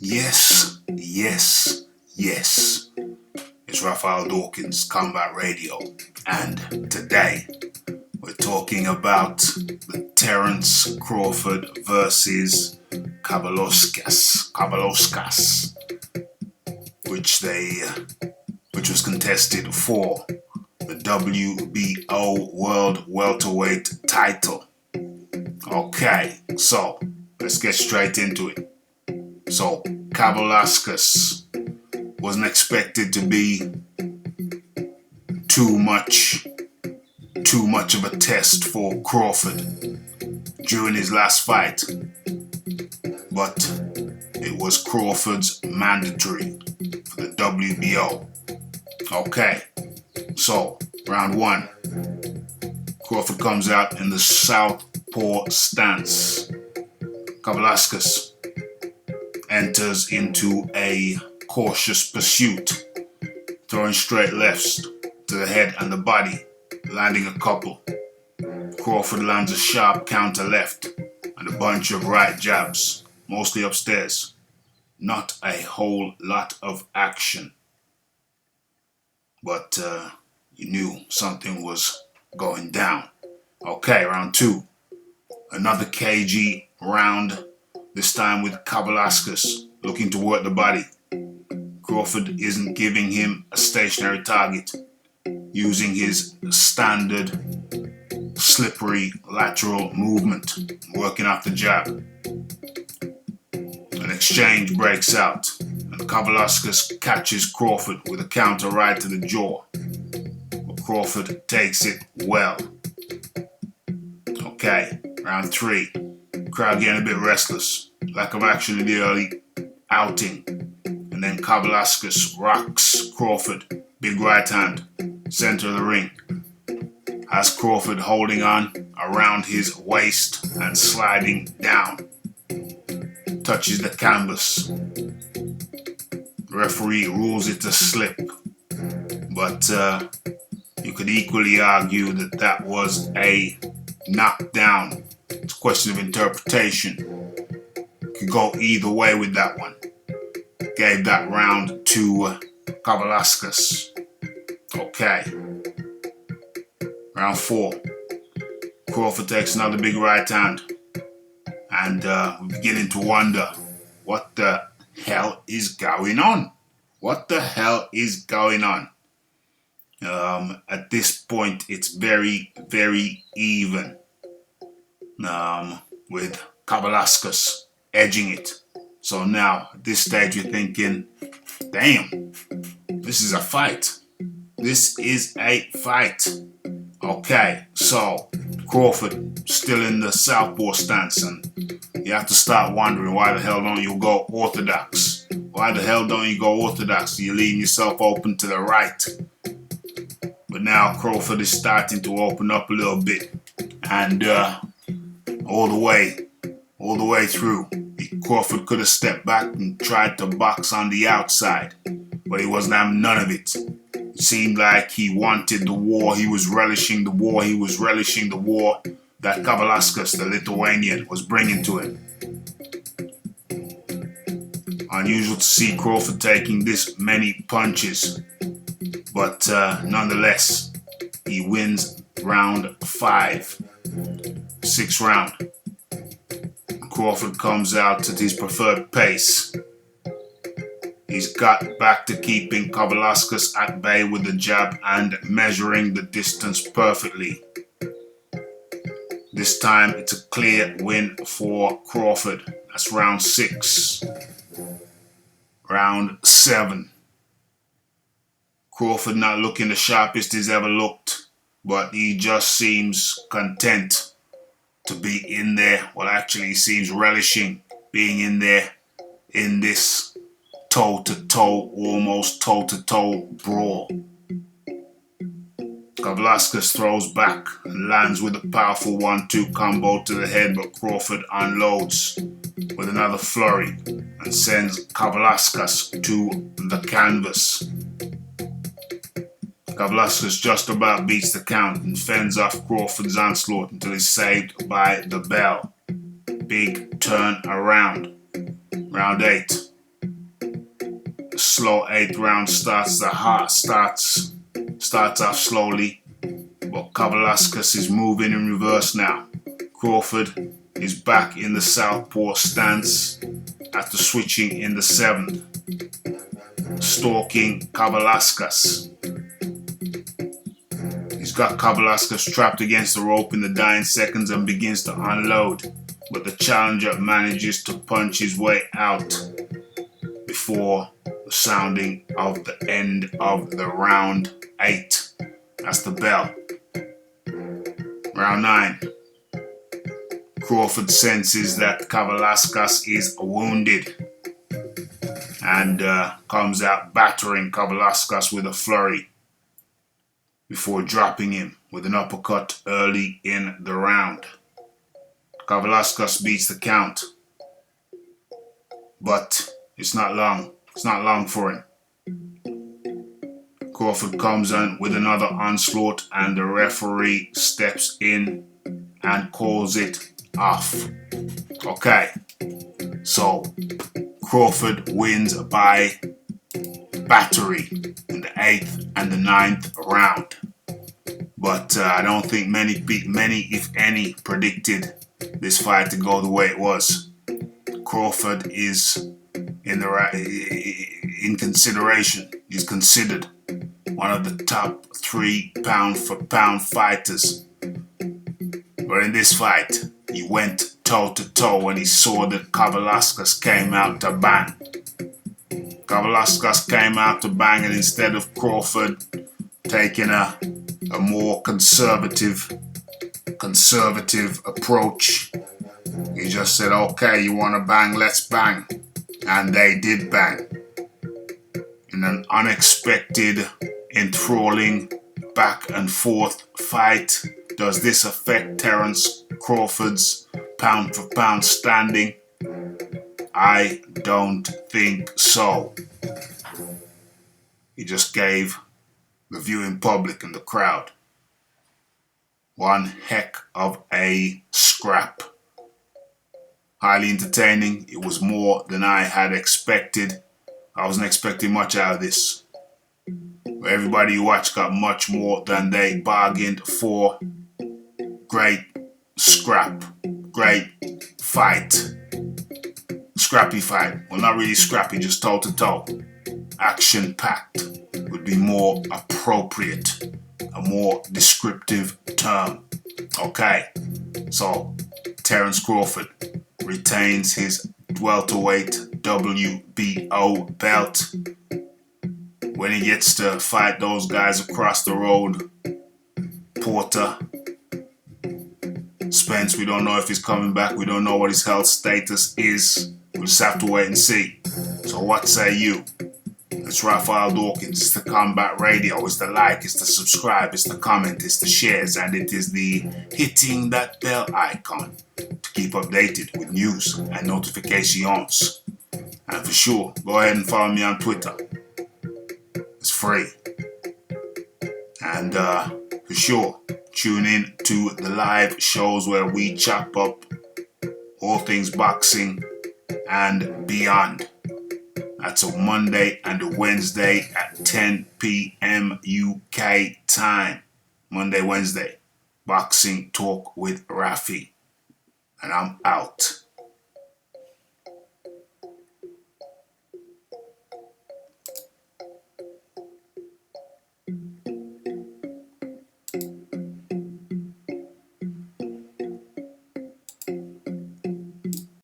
Yes, yes, yes. It's Raphael Dawkins, Combat Radio, and today we're talking about the Terence Crawford versus Kavaliauskas, which was contested for the WBO World Welterweight title. Okay, so let's get straight into it. So Kavaliauskas wasn't expected to be too much of a test for Crawford during his last fight, but it was Crawford's mandatory for the WBO. Okay, so round one, Crawford comes out in the southpaw stance. Kavaliauskas enters into a cautious pursuit, throwing straight lefts to the head and the body, landing a couple. Crawford lands a sharp counter left and a bunch of right jabs, mostly upstairs. Not a whole lot of action, but you knew something was going down. Okay, round two. Another cagey round, this time with Kavaliauskas looking to work the body. Crawford isn't giving him a stationary target, using his standard slippery lateral movement, working off the jab. An exchange breaks out, and Kavaliauskas catches Crawford with a counter right to the jaw. But Crawford takes it well. Okay, round three. Crowd getting a bit restless. Lack of action in the early outing. And then Kavaliauskas rocks Crawford. Big right hand. Center of the ring. Has Crawford holding on around his waist and sliding down. Touches the canvas. The referee rules it a slip. But you could equally argue that was a knockdown. It's a question of interpretation. Could go either way with that one. Gave that round to Kavaliauskas. Okay. Round four. Crawford takes another big right hand. And we're beginning to wonder, what the hell is going on? What the hell is going on? At this point, it's very, very even. With Kavaliauskas edging it. So now, at this stage, you're thinking, damn, this is a fight. This is a fight. Okay, so Crawford still in the southpaw stance, and you have to start wondering, why the hell don't you go orthodox? Why the hell don't you go orthodox? You're leaving yourself open to the right. But now Crawford is starting to open up a little bit, and all the way through, Crawford could have stepped back and tried to box on the outside, but he wasn't having none of it. It seemed like he wanted the war. He was relishing the war. He was relishing the war that Kavaliauskas, the Lithuanian, was bringing to him. Unusual to see Crawford taking this many punches, but nonetheless, he wins round 5. 6th round. Crawford comes out at his preferred pace. He's got back to keeping Kavaliauskas at bay with the jab and measuring the distance perfectly. This time it's a clear win for Crawford. That's round 6. Round 7. Crawford not looking the sharpest he's ever looked, but he just seems content to be in there. Well, actually, he seems relishing being in there in this toe-to-toe, almost toe-to-toe brawl. Kavaliauskas throws back and lands with a powerful 1-2 combo to the head, but Crawford unloads with another flurry and sends Kavaliauskas to the canvas. Kavaliauskas just about beats the count and fends off Crawford's onslaught until he's saved by the bell. Big turn around. Round 8. slow 8th round starts off slowly, but Kavaliauskas is moving in reverse now. Crawford is back in the southpaw stance after switching in the 7th, stalking Kavaliauskas. He's got Kavaliauskas trapped against the rope in the dying seconds and begins to unload, but the challenger manages to punch his way out before the sounding of the end of the round 8. That's the bell. Round 9. Crawford senses that Kavaliauskas is wounded and comes out battering Kavaliauskas with a flurry before dropping him with an uppercut early in the round. Kavaliauskas beats the count, but it's not long. It's not long for him. Crawford comes in with another onslaught and the referee steps in and calls it off. Okay, so Crawford wins by battery in the 8th and the 9th round. But I don't think many, if any, predicted this fight to go the way it was. Crawford is in consideration. He's considered one of the top 3 pound-for-pound fighters. But in this fight, he went toe-to-toe when he saw that Kavaliauskas came out to bang. Kavaliauskas came out to bang, and instead of Crawford taking a more conservative approach, he just said, okay, you want to bang, let's bang. And they did bang. In an unexpected, enthralling, back and forth fight. Does this affect Terence Crawford's pound for pound standing? I don't think so. He just gave the viewing public and the crowd one heck of a scrap. Highly entertaining. It was more than I had expected. I wasn't expecting much out of this. Everybody who watched got much more than they bargained for. Great scrap. Great fight. Scrappy fight. Well, not really scrappy, just toe-to-toe. Action-packed would be more appropriate. A more descriptive term. Okay. So, Terence Crawford retains his welterweight WBO belt. When he gets to fight those guys across the road, Porter, Spence, we don't know if he's coming back. We don't know what his health status is. We'll just have to wait and see. So what say you? It's Raphael Dawkins. It's the Combat Radio. It's the like, it's the subscribe, it's the comment, it's the shares, and it is the hitting that bell icon to keep updated with news and notifications. And for sure, go ahead and follow me on Twitter. It's free. And for sure, tune in to the live shows where we chop up all things boxing and beyond. That's a Monday and a Wednesday at 10 p.m. UK time. Monday, Wednesday. Boxing Talk with Rafi. And I'm out.